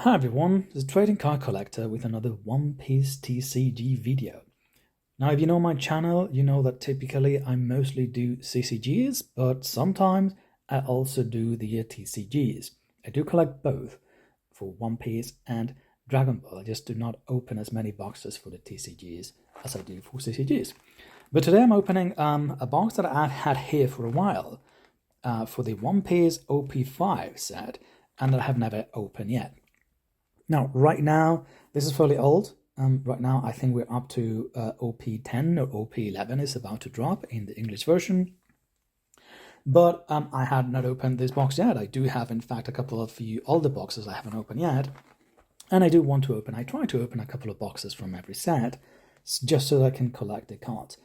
Hi everyone, this is Trading Card Collector with another One Piece TCG video. Now if you know my channel, you know that typically I mostly do CCGs, but sometimes I also do the TCGs. I do collect both for One Piece and Dragon Ball. I just do not open as many boxes for the TCGs as I do for CCGs. But today I'm opening a box that I've had here for a while for the One Piece OP-05 set, and that I have never opened yet. Now, right now, this is fairly old. Right now, I think we're up to OP-10 or OP-11 is about to drop in the English version. But I had not opened this box yet. I do have, in fact, a couple of few older boxes I haven't opened yet. And I do want to open, I try to open a couple of boxes from every set, just so that I can collect the cards.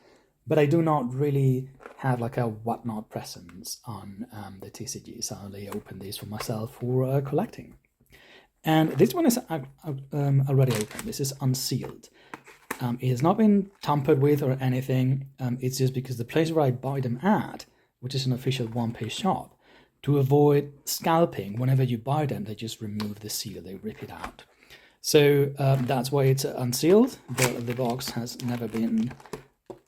But I do not really have like a whatnot presence on the TCGs. I only open these for myself for collecting. And this one is already open. This is unsealed. It has not been tampered with or anything. It's just because the place where I buy them at, which is an official One Piece shop, to avoid scalping, whenever you buy them, they just remove the seal, they rip it out. So that's why it's unsealed. The box has never been,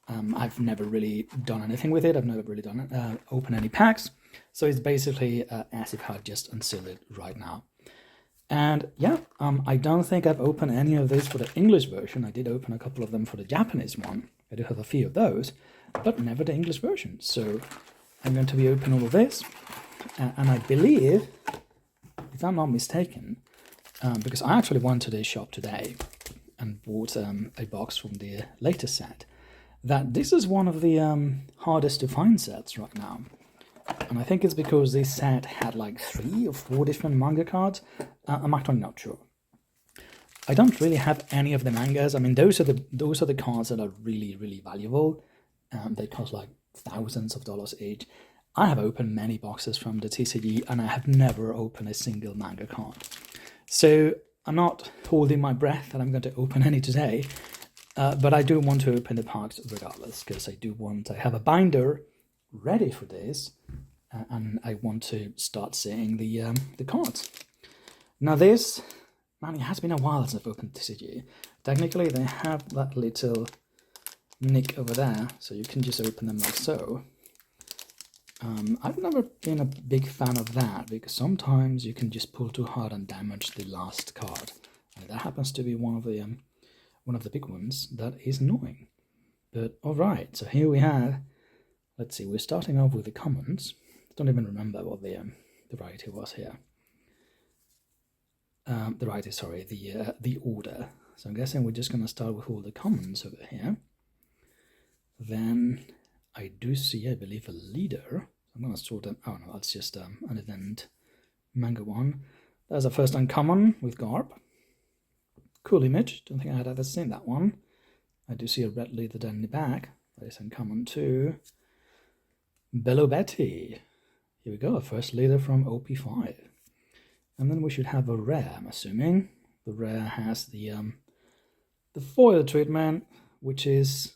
I've never really done anything with it. I've never really done open any packs. So it's basically as if I just unsealed it right now. And yeah, I don't think I've opened any of these for the English version. I did open a couple of them for the Japanese one. I do have a few of those, but never the English version. So I'm going to be opening all of this. And I believe, if I'm not mistaken, because I actually went to this shop today and bought a box from the latest set, that this is one of the hardest to find sets right now. And I think it's because this set had like 3 or 4 different manga cards. I'm actually not sure. I don't really have any of the mangas. I mean, those are the cards that are really valuable. They cost like thousands of dollars each. I have opened many boxes from the TCG, and I have never opened a single manga card. So I'm not holding my breath that I'm going to open any today. But I do want to open the packs regardless, because I have a binder ready for this, and I want to start seeing the cards. Now this, man, it has been a while since I've opened TCG. Technically they have that little nick over there, so you can just open them like so. I've never been a big fan of that, because sometimes you can just pull too hard and damage the last card. And that happens to be one of the big ones that is annoying. But alright, so here we have, let's see, we're starting off with the commons. I don't even remember what the variety was here. The order. So I'm guessing we're just going to start with all the commons over here. Then I do see, I believe, a leader. I'm going to sort them. Oh no, that's just an event manga one. There's a first uncommon with Garb. Cool image. Don't think I had ever seen that one. I do see a red leader down in the back. That is uncommon too. Bello Betty. Here we go, a first leader from OP-5. And then we should have a rare, I'm assuming. The rare has the foil treatment, which is,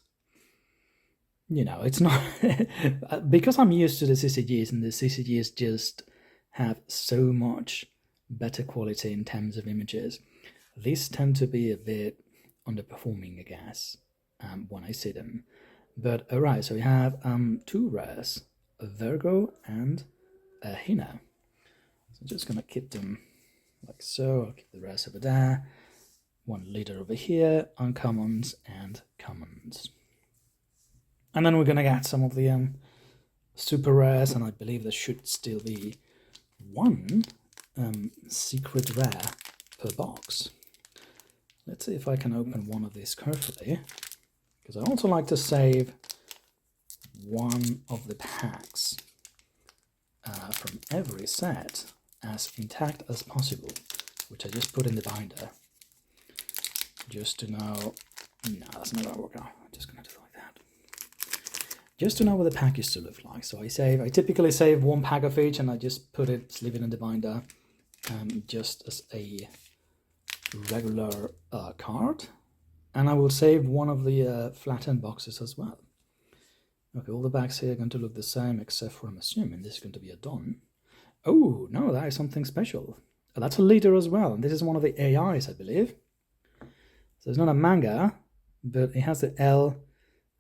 you know, it's not... because I'm used to the CCGs, and the CCGs just have so much better quality in terms of images. These tend to be a bit underperforming, I guess, when I see them. But alright, so we have 2 rares, a Virgo and a Hina. So I'm just going to keep them like so. I'll keep the rest over there. 1 leader over here, uncommons and commons. And then we're going to get some of the super rares, and I believe there should still be 1 secret rare per box. Let's see if I can open one of these carefully, because I also like to save one of the packs from every set as intact as possible, which I just put in the binder just to know. No, that's not gonna work out. I'm just gonna do it like that, just to know what the pack used to look like. So I typically save 1 pack of each, and I just leave it in the binder just as a regular card, and I will save one of the flattened boxes as well. Okay, all the backs here are going to look the same, except for, I'm assuming this is going to be a Don. Oh, no, that is something special. That's a leader as well, and this is one of the AIs, I believe. So it's not a manga, but it has the L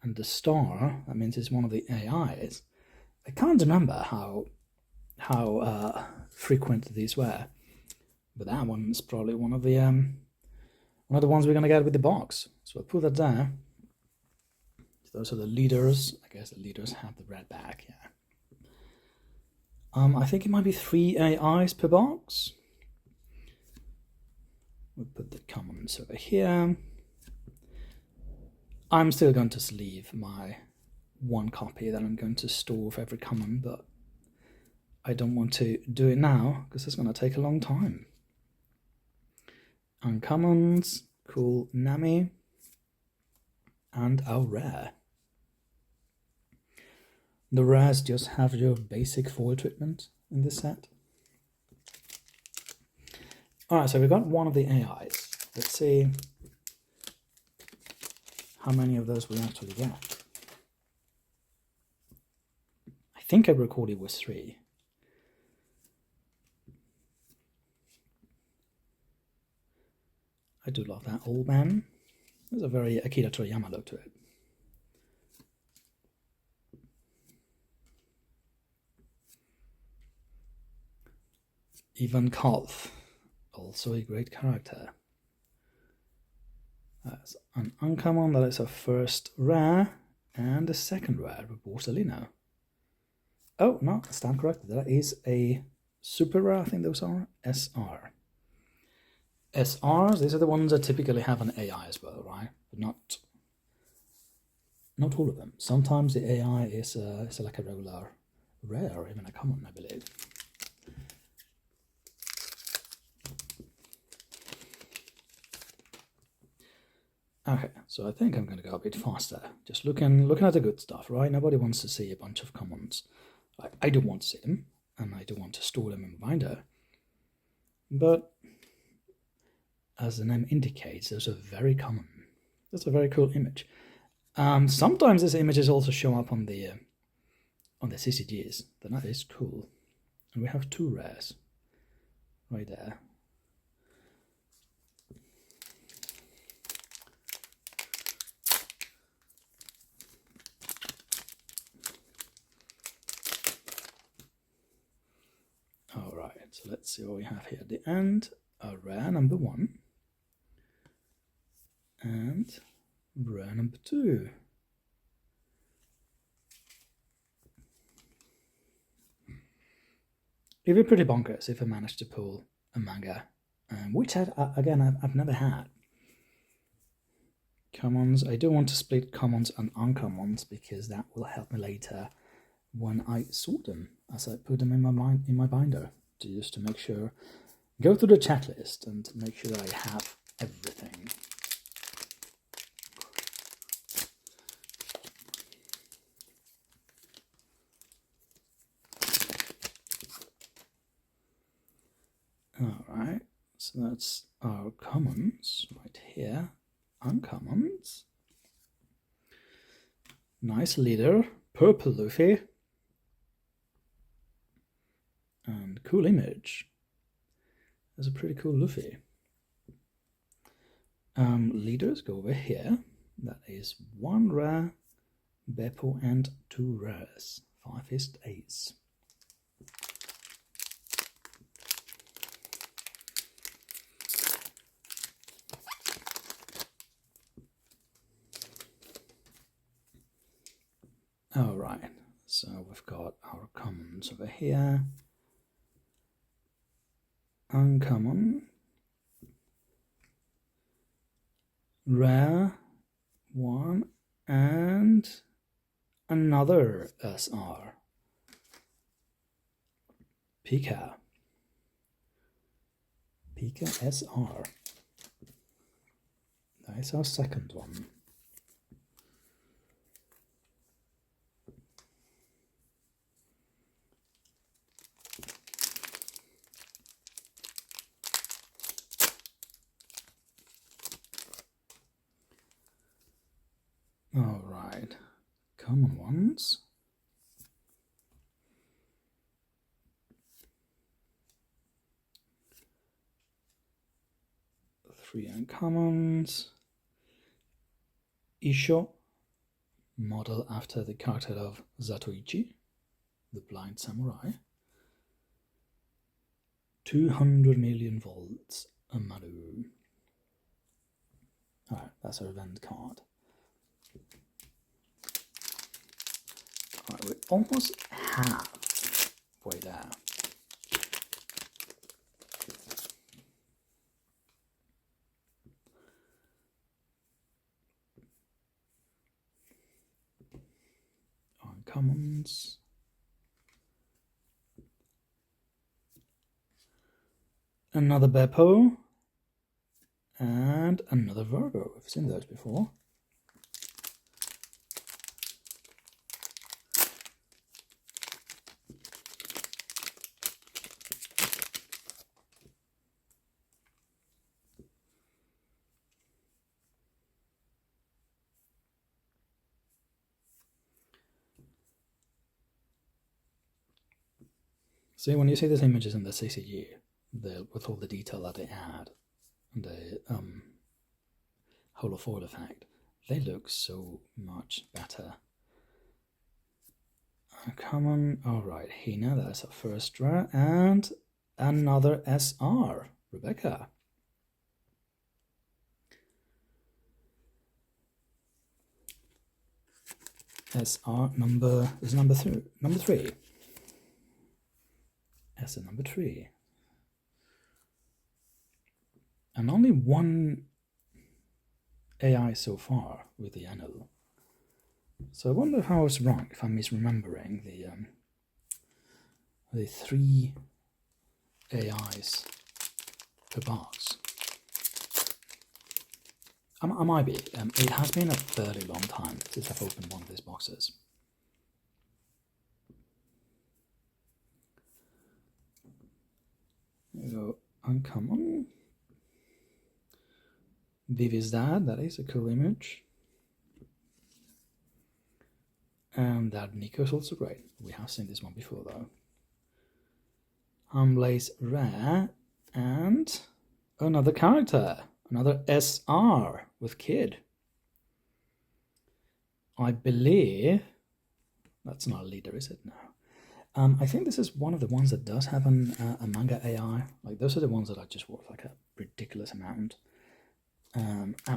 and the star. That means it's one of the AIs. I can't remember how frequent these were, but that one's probably one of the ones we're gonna get with the box. So I'll put that there. Those are the leaders. I guess the leaders have the red back. Yeah. I think it might be 3 AIs per box. We'll put the commons over here. I'm still going to sleeve my 1 copy that I'm going to store for every common, but I don't want to do it now because it's going to take a long time. Uncommons, cool Nami, and our rare. The rares just have your basic foil treatment in this set. Alright, so we've got one of the AIs. Let's see how many of those we actually get. I think I recorded was 3. I do love that old man. There's a very Akira Toriyama look to it. Ivan Kolf, also a great character. That's an uncommon, that is our first rare, and the second rare, Borsalino. Oh, no, I stand corrected. That is a super rare, I think those are SR. SRs, these are the ones that typically have an AI as well, right? But not all of them. Sometimes the AI is like a regular rare or even a common, I believe. Okay, so I think I'm going to go a bit faster. Just looking at the good stuff, right? Nobody wants to see a bunch of commons. I do want to see them, and I do want to store them in my binder. But as the name indicates, those are very common. That's a very cool image. Sometimes these images also show up on the CCGs. Then that is cool. And we have 2 rares right there. Alright, so let's see what we have here at the end. A rare number 1 and rare number 2. It'd be pretty bonkers if I managed to pull a manga, which I've never had. Commons, I do want to split commons and uncommons because that will help me later when I sort them, as I put them in my binder, just to make sure, go through the checklist and make sure that I have everything. Alright, so that's our commons right here. Uncommons. Nice leader, purple Luffy. And cool image. That's a pretty cool Luffy. Leaders go over here. That is 1 rare, Beppo, and 2 rares. 5-fist ace. Alright, so we've got our commons over here. Uncommon, rare 1, and another SR. Pika SR. That is our second one. Alright, common ones. 3 uncommons. Isho, model after the character of Zatoichi, the blind samurai. 200 million volts, Amaru. Alright, that's our event card. Alright, we're almost halfway there. Uncommons. Another Beppo. And another Virgo. I've seen those before. See, when you see these images in the CCG, with all the detail that they add, and the holofoil effect, they look so much better. Common, alright, Hina, that's our first rare, and another SR, Rebecca. SR number 3. SR number 3. And only one AI so far with the Enel. So I wonder if I was wrong, if I'm misremembering the 3 AIs per box. I might be. It has been a fairly long time since I've opened one of these boxes. There we go. Uncommon. Vivi's dad, that is a cool image. And that Nico is also great. We have seen this one before though. Humblaze rare, and another character, another SR with Kid. I believe that's not a leader, is it? No. I think this is one of the ones that does have a manga AI. Like those are the ones that are just worth like a ridiculous amount.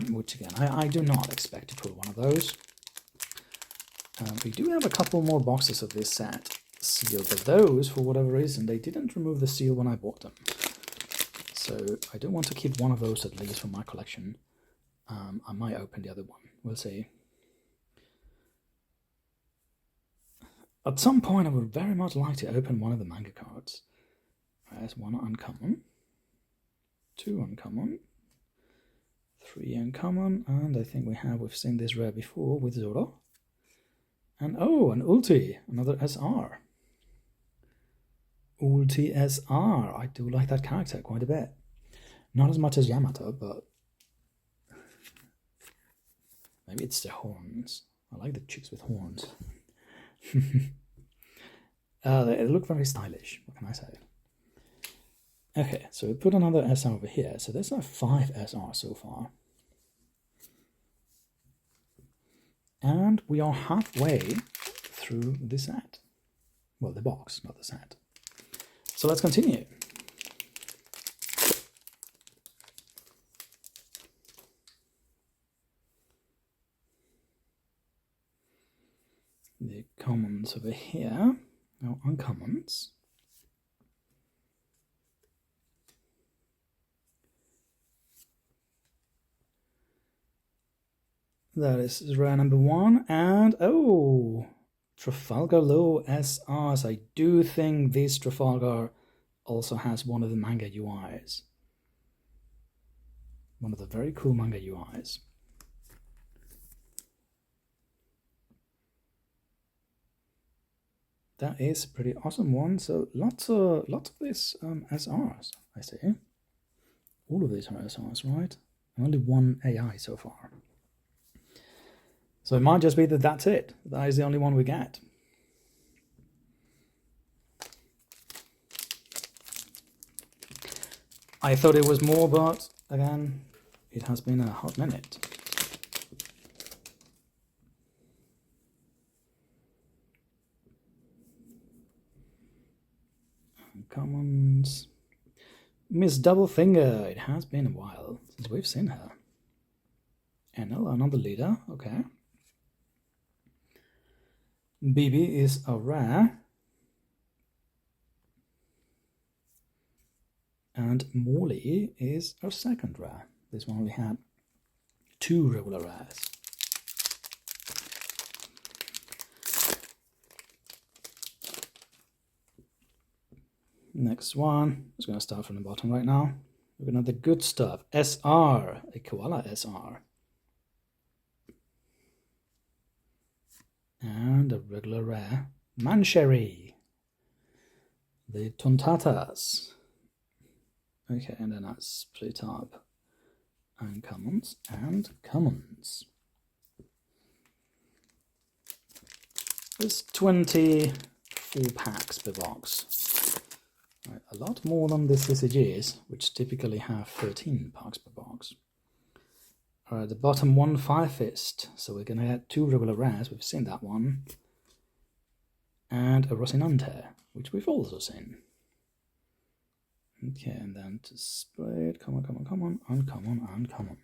Which again, I do not expect to pull one of those. We do have a couple more boxes of this set sealed, but those, for whatever reason, they didn't remove the seal when I bought them. So I do want to keep one of those at least for my collection. I might open the other one. We'll see. At some point, I would very much like to open one of the manga cards. There's 1 uncommon, 2 uncommon, 3 uncommon, and I think we've seen this rare before with Zoro. And oh, an Ulti, another SR. Ulti SR, I do like that character quite a bit. Not as much as Yamato, but maybe it's the horns. I like the chicks with horns. They look very stylish, what can I say? Okay, so we put another SR over here. So there's 5 SR so far. And we are halfway through the set. Well, the box, not the set. So let's continue. The commons over here. Now uncommons. That is rare number 1, and oh, Trafalgar Law SRs. I do think this Trafalgar also has one of the manga UIs. One of the very cool manga UIs. That is a pretty awesome one. So lots of these SRs, I see. All of these are SRs, right? Only 1 AI so far. So it might just be that that's it. That is the only one we get. I thought it was more, but again, It has been a hot minute. Commons. Miss Doublefinger. It has been a while since we've seen her. Enel, another leader. Okay. BB is a rare. And Morley is our second rare. This one only had 2 regular rares. Next one, I'm just going to start from the bottom right now. We're going to have the good stuff. SR, a Koala SR. And a regular rare, Mancherry. The Tontatas. Okay, and then that's split up. Uncommons and commons. There's 24 packs per box. Right, a lot more than the CCGs, which typically have 13 packs per box. Alright, the bottom one, Fire Fist. So we're going to get 2 regular rares, we've seen that one. And a Rocinante, which we've also seen. Okay, and then to split, come on, uncommon.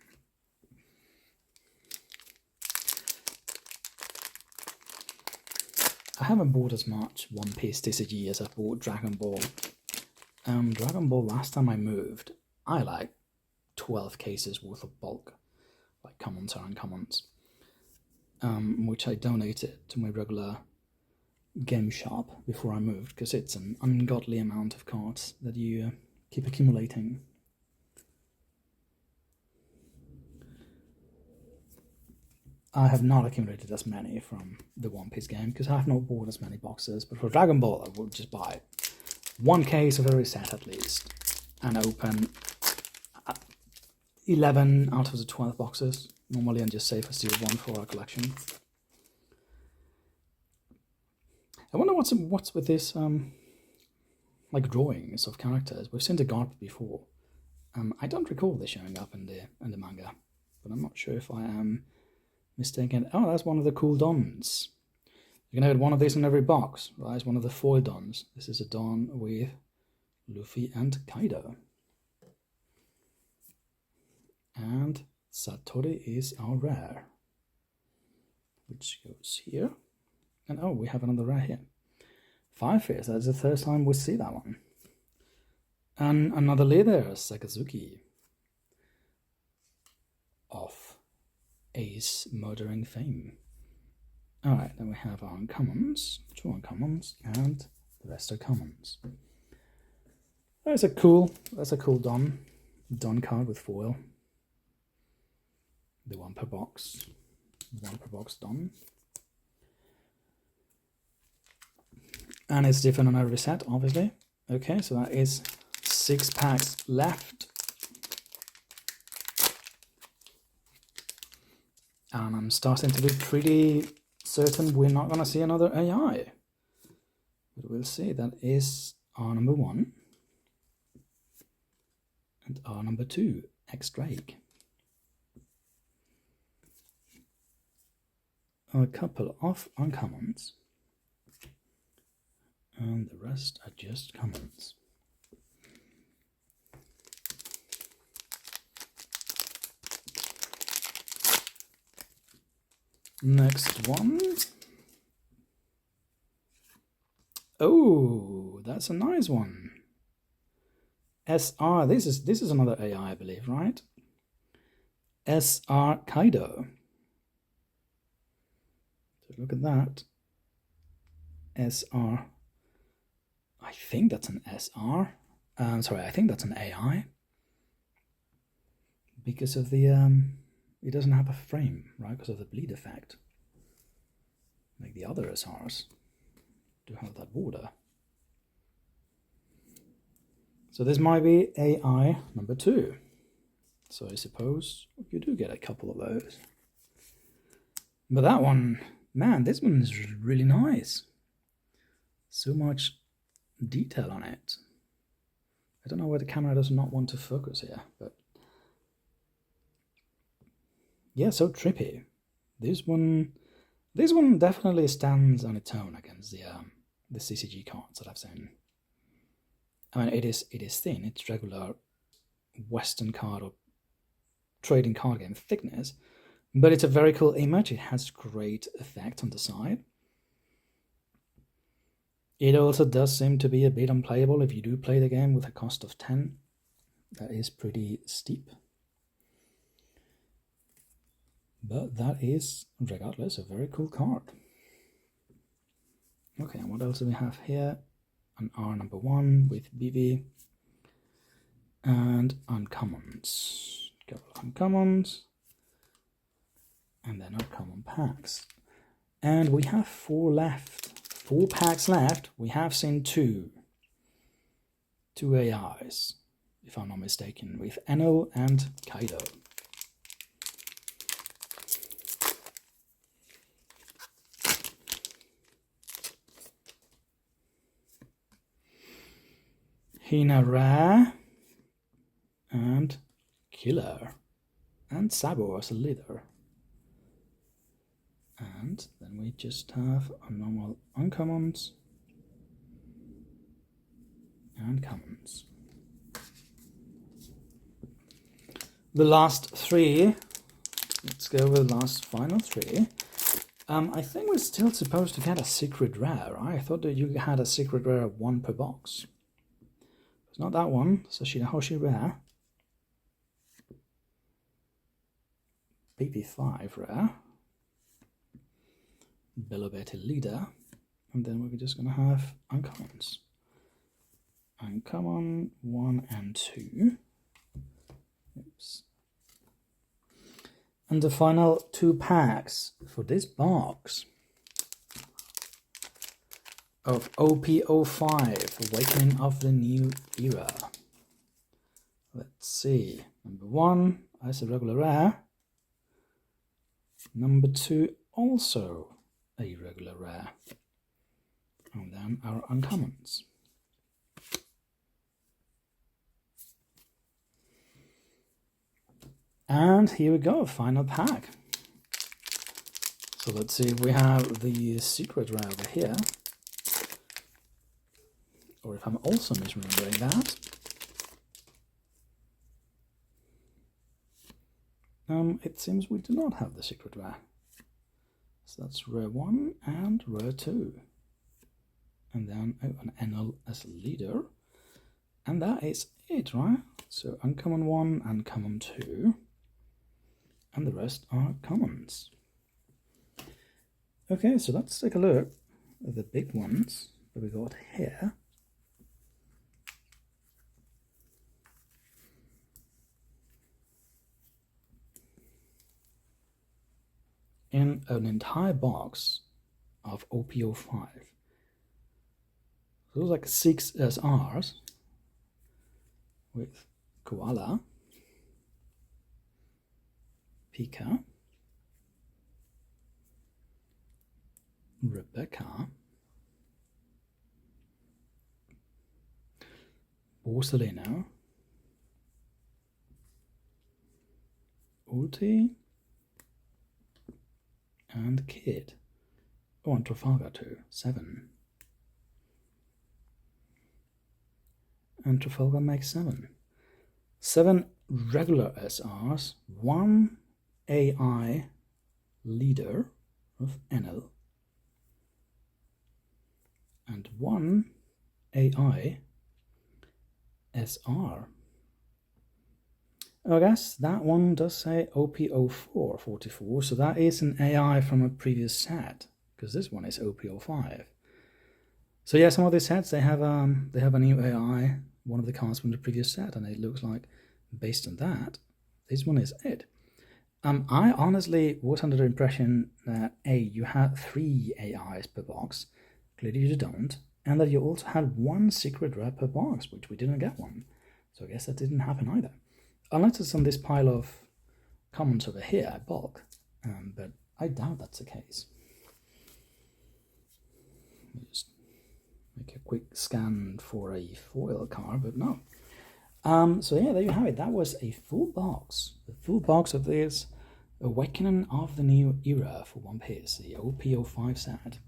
I haven't bought as much One Piece TCG as I bought Dragon Ball. Dragon Ball, last time I moved, I like 12 cases worth of bulk, like commons or uncommons, which I donated to my regular game shop before I moved, because it's an ungodly amount of cards that you keep accumulating. I have not accumulated as many from the One Piece game because I have not bought as many boxes, but for Dragon Ball I would just buy 1 case of every set at least and open 11 out of the 12 boxes normally and just save a sealed one for our collection. I wonder what's with this like drawings of characters. We've seen the garb before. I don't recall this showing up in the manga, but I'm not sure if I am mistaken. Oh, that's one of the cool dons. You can have one of these in every box, right? It's one of the foil dons. This is a don with Luffy and Kaido. And Satori is our rare, which goes here. And oh, we have another rare here. Fire Fist, that's the first time we see that one. And another leader, Sakazuki, of Ace murdering fame. Alright, then we have our uncommons, 2 uncommons, and the rest are commons. That's a cool Don card with foil. The 1 per box Don. And it's different on every set, obviously. Okay, so that is 6 packs left. And I'm starting to be pretty certain we're not going to see another AI. But we'll see. That is our number 1. And our number 2, X-Drake. A couple of uncommons. And the rest are just commons. Next one. Oh, that's a nice one. SR, this is another AI, I believe, right? SR Kaido. So look at that. SR. I think that's an SR. Sorry, I think that's an AI. Because of the it doesn't have a frame, right? Because of the bleed effect. Like the other SRs do have that border. So this might be AI number 2. So I suppose you do get a couple of those. But that one, man, this one is really nice. So much detail on it. I don't know why the camera does not want to focus here, but yeah, so trippy. This one definitely stands on its own against the CCG cards that I've seen. I mean, it is thin. It's regular Western card or trading card game thickness, but it's a very cool image. It has great effect on the side. It also does seem to be a bit unplayable if you do play the game with a cost of 10. That is pretty steep. But that is, regardless, a very cool card. Okay, what else do we have here? An R number 1 with BV. And uncommons. Couple of uncommons. And then uncommon packs. And we have 4 left. 4 packs left. We have seen 2 AIs, if I'm not mistaken, with Enel and Kaido. Hinara and Killer and Sabo as a leader. And then we just have a normal uncommons and commons. The last 3, let's go with the last final 3. I think we're still supposed to get a secret rare, right? I thought that you had a secret rare of 1 per box. It's not that one, so Shirahoshi rare. BP5 rare. Belobete leader, and then we're just gonna have uncommons. Uncommon 1 and 2. Oops. And the final 2 packs for this box of OP-05, Awakening of the New Era. Let's see. Number 1 as a regular rare. Number 2 also a regular rare, and then our uncommons. And here we go, final pack. So let's see if we have the secret rare over here, or if I'm also misremembering that. It seems we do not have the secret rare. So that's rare 1 and rare 2. And then an Enel as a leader. And that is it, right? So uncommon 1 and common 2. And the rest are commons. Okay, so let's take a look at the big ones that we got here. In an entire box of OP-05. So like 6 SRs with Koala, Pika, Rebecca, Borsalino, Ulti, and Kid. Oh, and Trafalgar too. 7. And Trafalgar makes 7. 7 regular SRs, 1 AI leader of Enel, and 1 AI SR. I guess that one does say OP-04 44, so that is an AI from a previous set, because this one is OP-05. So yeah, some of these sets they have a new AI, one of the cards from the previous set, and it looks like based on that, this one is it. I honestly was under the impression that you had 3 AIs per box. Clearly you don't, and that you also had 1 secret rare per box, which we didn't get one. So I guess that didn't happen either. Unless it's on this pile of commons over here, bulk, but I doubt that's the case. Let me just make a quick scan for a foil card, but no. So yeah, there you have it. That was a full box. The full box of this Awakening of the New Era for One Piece, the OP-05 set.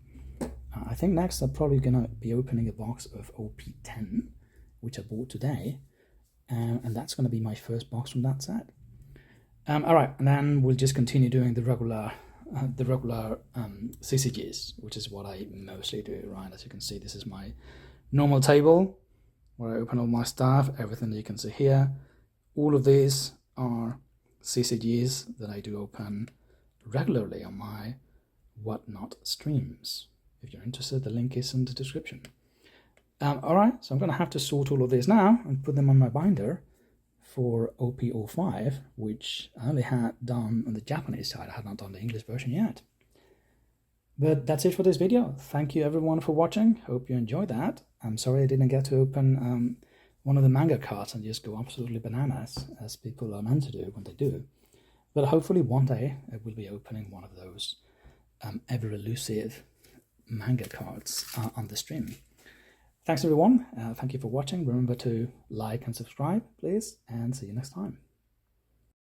I think next I'm probably going to be opening a box of OP-10, which I bought today, and that's going to be my first box from that set. Alright, and then we'll just continue doing the regular CCGs, which is what I mostly do, right? As you can see, this is my normal table where I open all my stuff, everything that you can see here. All of these are CCGs that I do open regularly on my Whatnot streams. If you're interested, the link is in the description. Alright, so I'm going to have to sort all of these now and put them on my binder for OP-05, which I only had done on the Japanese side. I had not done the English version yet. But that's it for this video. Thank you everyone for watching. Hope you enjoyed that. I'm sorry I didn't get to open one of the manga cards and just go absolutely bananas, as people are meant to do when they do. But hopefully one day I will be opening one of those ever elusive manga cards on the stream. Thanks everyone. Thank you for watching. Remember to like and subscribe, please, and see you next time.